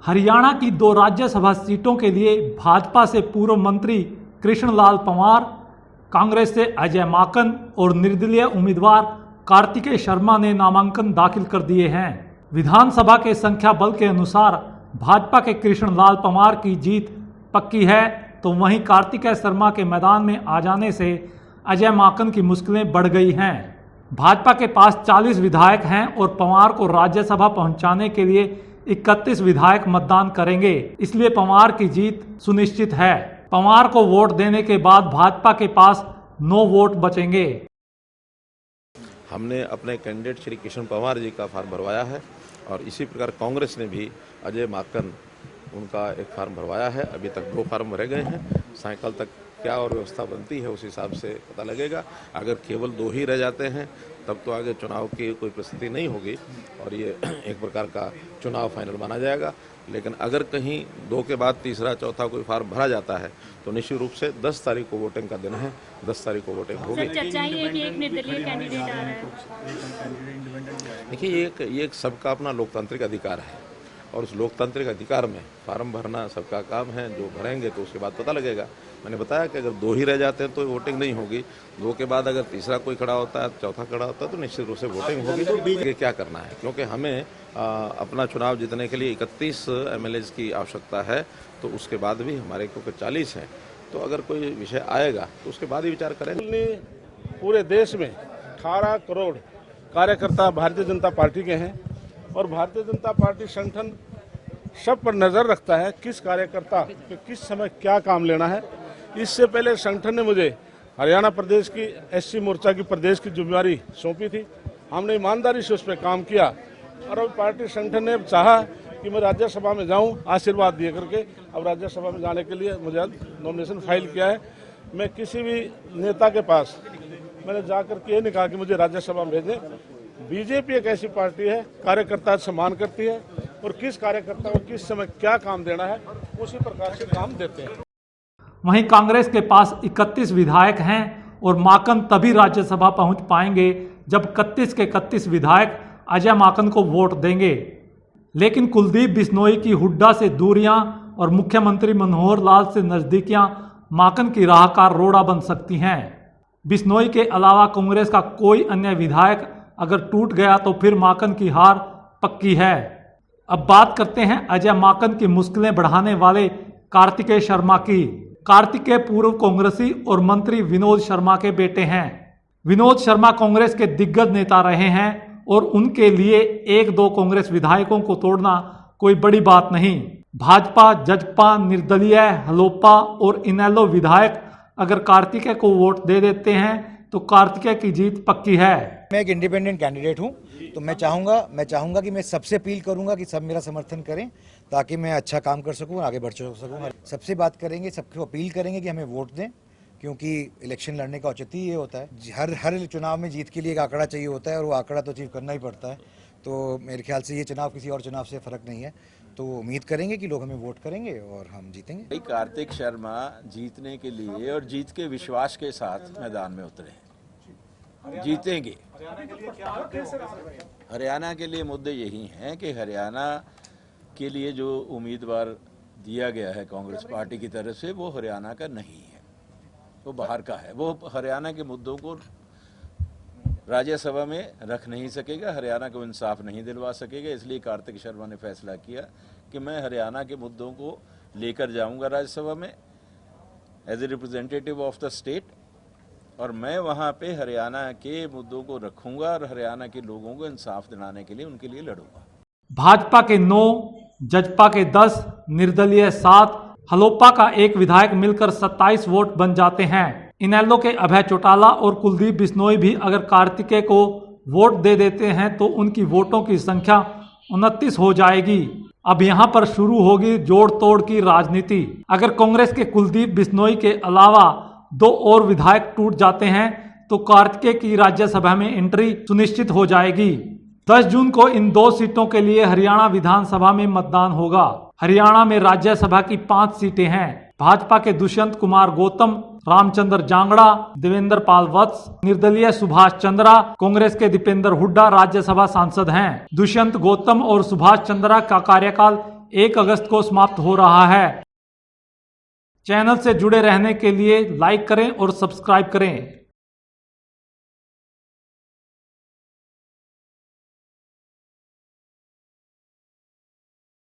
हरियाणा की 2 राज्यसभा सीटों के लिए भाजपा से पूर्व मंत्री कृष्णलाल पंवार, कांग्रेस से अजय माकन और निर्दलीय उम्मीदवार कार्तिकेय शर्मा ने नामांकन दाखिल कर दिए हैं। विधानसभा के संख्या बल के अनुसार भाजपा के कृष्णलाल पंवार की जीत पक्की है, तो वहीं कार्तिकेय शर्मा के मैदान में आ जाने से अजय माकन की मुश्किलें बढ़ गई हैं। भाजपा के पास 40 विधायक हैं और पंवार को राज्यसभा पहुंचाने के लिए 31 विधायक मतदान करेंगे, इसलिए पंवार की जीत सुनिश्चित है। पंवार को वोट देने के बाद भाजपा के पास 9 वोट बचेंगे। हमने अपने कैंडिडेट श्री कृष्ण पंवार जी का फार्म भरवाया है और इसी प्रकार कांग्रेस ने भी अजय माकन उनका एक फार्म भरवाया है। अभी तक 2 फार्म भरे गए हैं। सायंकाल तक क्या और व्यवस्था बनती है उस हिसाब से पता लगेगा। अगर केवल 2 ही रह जाते हैं तब तो आगे चुनाव की कोई परिस्थिति नहीं होगी और ये एक प्रकार का चुनाव फाइनल माना जाएगा। लेकिन अगर कहीं 2 के बाद तीसरा चौथा कोई फार्म भरा जाता है तो निश्चित रूप से 10 तारीख को वोटिंग का दिन है। 10 तारीख को वोटिंग होगी। देखिए, ये एक सबका अपना लोकतांत्रिक अधिकार है और उस लोकतांत्रिक अधिकार में फार्म भरना सबका काम है। जो भरेंगे तो उसके बाद पता लगेगा। मैंने बताया कि अगर 2 ही रह जाते हैं तो वोटिंग नहीं होगी। 2 के बाद अगर तीसरा कोई खड़ा होता है, चौथा खड़ा होता है तो निश्चित रूप से वोटिंग होगी। तो क्या करना है, क्योंकि हमें अपना चुनाव जीतने के लिए 31 MLAs की आवश्यकता है, तो उसके बाद भी हमारे क्योंकि 40 हैं, तो अगर कोई विषय आएगा तो उसके बाद ही विचार करेंगे। पूरे देश में 18 करोड़ कार्यकर्ता भारतीय जनता पार्टी के हैं और भारतीय जनता पार्टी संगठन सब पर नज़र रखता है किस कार्यकर्ता के किस समय क्या काम लेना है। इससे पहले संगठन ने मुझे हरियाणा प्रदेश की SC मोर्चा की प्रदेश की जिम्मेदारी सौंपी थी। हमने ईमानदारी से उस पर काम किया और अब पार्टी संगठन ने चाहा कि मैं राज्यसभा में जाऊं, आशीर्वाद दिए करके। अब राज्यसभा में जाने के लिए मुझे नॉमिनेशन फाइल किया है। मैं किसी भी नेता के पास मैंने जाकर के ये नहीं कहा कि मुझे राज्यसभा में भेजें। बीजेपी एक ऐसी पार्टी है, कार्यकर्ता सम्मान करती है और किस कार्यकर्ता को किस समय क्या काम देना है उसी प्रकार से काम देते हैं। वहीं कांग्रेस के पास 31 विधायक हैं और माकन तभी राज्यसभा पहुंच पाएंगे जब 31 के 31 विधायक अजय माकन को वोट देंगे। लेकिन कुलदीप बिश्नोई की हुड्डा से दूरियां और मुख्यमंत्री मनोहर लाल से नजदीकियां माकन की राह का रोड़ा बन सकती हैं। बिश्नोई के अलावा कांग्रेस का कोई अन्य विधायक अगर टूट गया तो फिर माकन की हार पक्की है। अब बात करते हैं अजय माकन की मुश्किलें बढ़ाने वाले कार्तिकेय शर्मा की। कार्तिकेय पूर्व कांग्रेसी और मंत्री विनोद शर्मा के बेटे हैं। विनोद शर्मा कांग्रेस के दिग्गज नेता रहे हैं और उनके लिए 1-2 कांग्रेस विधायकों को तोड़ना कोई बड़ी बात नहीं। भाजपा, जजपा, निर्दलीय, हलोपा और इनेलो विधायक अगर कार्तिकेय को वोट दे देते हैं तो कार्तिकेय की जीत पक्की है। मैं एक इंडिपेंडेंट कैंडिडेट हूं, तो मैं चाहूंगा कि मैं सबसे अपील करूंगा कि सब मेरा समर्थन करें ताकि मैं अच्छा काम कर सकूं, आगे बढ़ सकूं। सबसे बात करेंगे, सबको अपील करेंगे कि हमें वोट दें, क्योंकि इलेक्शन लड़ने का औचित्य ये होता है। हर चुनाव में जीत के लिए एक आंकड़ा चाहिए होता है और वो आंकड़ा तो अचीव करना ही पड़ता है। तो मेरे ख्याल से ये चुनाव किसी और चुनाव से फर्क नहीं है। तो उम्मीद करेंगे कि लोग हमें वोट करेंगे और हम जीतेंगे। कार्तिक शर्मा जीतने के लिए और जीत के विश्वास के साथ मैदान में उतरे हैं, जीतेंगे। हरियाणा के लिए मुद्दे यही हैं कि हरियाणा के लिए जो उम्मीदवार दिया गया है कांग्रेस पार्टी की तरफ से वो हरियाणा का नहीं है, वो बाहर का है। वो हरियाणा के मुद्दों को राज्यसभा में रख नहीं सकेगा, हरियाणा को इंसाफ नहीं दिलवा सकेगा। इसलिए कार्तिक शर्मा ने फैसला किया कि मैं हरियाणा के मुद्दों को लेकर जाऊंगा राज्यसभा में as a representative of the state, और मैं वहां पे हरियाणा के मुद्दों को रखूंगा और हरियाणा के लोगों को इंसाफ दिलाने के लिए उनके लिए लड़ूंगा। भाजपा के 9, जजपा के 10, निर्दलीय 7, हलोपा का 1 विधायक मिलकर 27 वोट बन जाते हैं। इनेलो के अभय चौटाला और कुलदीप बिश्नोई भी अगर कार्तिकेय को वोट दे देते हैं तो उनकी वोटों की संख्या 29 हो जाएगी। अब यहां पर शुरू होगी जोड़ तोड़ की राजनीति। अगर कांग्रेस के कुलदीप बिश्नोई के अलावा 2 और विधायक टूट जाते हैं तो कार्तिकेय की राज्यसभा में एंट्री सुनिश्चित हो जाएगी। 10 जून को इन 2 सीटों के लिए हरियाणा विधानसभा में मतदान होगा। हरियाणा में राज्यसभा की 5 सीटें हैं। भाजपा के दुष्यंत कुमार गौतम, रामचंद्र जांगड़ा, देवेंद्र पाल वत्स, निर्दलीय सुभाष चंद्रा, कांग्रेस के दीपेंद्र हुड्डा राज्यसभा सांसद हैं। दुष्यंत गौतम और सुभाष चंद्रा का कार्यकाल 1 अगस्त को समाप्त हो रहा है। चैनल से जुड़े रहने के लिए लाइक करें और सब्सक्राइब करें।